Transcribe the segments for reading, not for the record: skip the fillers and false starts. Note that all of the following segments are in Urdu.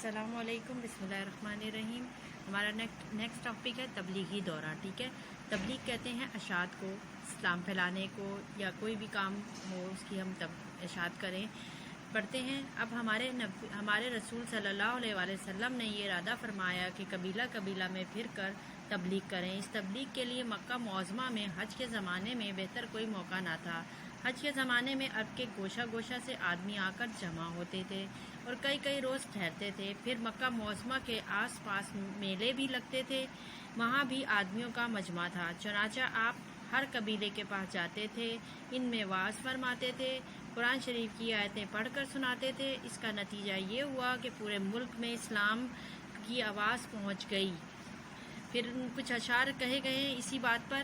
السلام علیکم، بسم اللہ الرحمن الرحیم۔ ہمارا نیکسٹ ٹاپک ہے تبلیغی دورہ۔ ٹھیک ہے، تبلیغ کہتے ہیں اشاعت کو، اسلام پھیلانے کو، یا کوئی بھی کام ہو اس کی ہم اشاعت کریں پڑھتے ہیں۔ اب ہمارے رسول صلی اللہ علیہ وآلہ وسلم نے یہ ارادہ فرمایا کہ قبیلہ قبیلہ میں پھر کر تبلیغ کریں۔ اس تبلیغ کے لیے مکہ معظمہ میں حج کے زمانے میں بہتر کوئی موقع نہ تھا۔ حج کے زمانے میں عرب کے گوشہ گوشہ سے آدمی آ کر جمع ہوتے تھے اور کئی روز ٹھہرتے تھے۔ پھر مکہ معظمہ کے آس پاس میلے بھی لگتے تھے، وہاں بھی آدمیوں کا مجمع تھا۔ چنانچہ آپ ہر قبیلے کے پاس جاتے تھے، ان میں وعظ فرماتے تھے، قرآن شریف کی آیتیں پڑھ کر سناتے تھے۔ اس کا نتیجہ یہ ہوا کہ پورے ملک میں اسلام کی آواز پہنچ گئی۔ پھر کچھ اشعار کہے گئے ہیں اسی بات پر۔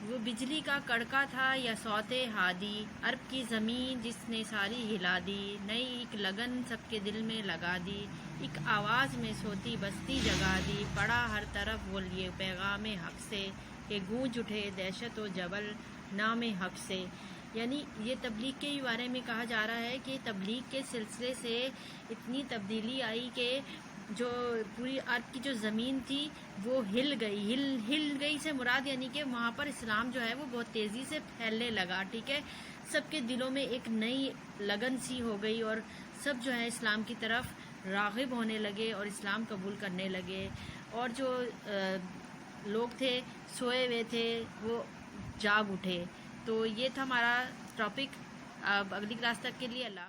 وہ بجلی کا کڑکا تھا یا صوت ہادی، عرب کی زمین جس نے ساری ہلا دی، نئی ایک لگن سب کے دل میں لگا دی، ایک آواز میں سوتی بستی جگا دی، پڑا ہر طرف وہ لیے پیغام حق سے، کہ گونج اٹھے دہشت و جبل نام حق سے۔ یعنی یہ تبلیغ کے بارے میں کہا جا رہا ہے کہ تبلیغ کے سلسلے سے اتنی تبدیلی آئی کہ جو پوری عرب کی جو زمین تھی وہ ہل گئی سے مراد یعنی کہ وہاں پر اسلام جو ہے وہ بہت تیزی سے پھیلنے لگا۔ ٹھیک ہے، سب کے دلوں میں ایک نئی لگن سی ہو گئی اور سب جو ہے اسلام کی طرف راغب ہونے لگے اور اسلام قبول کرنے لگے، اور جو لوگ تھے سوئے ہوئے تھے وہ جاگ اٹھے۔ تو یہ تھا ہمارا ٹاپک۔ اب اگلی کلاس تک کے لیے اللہ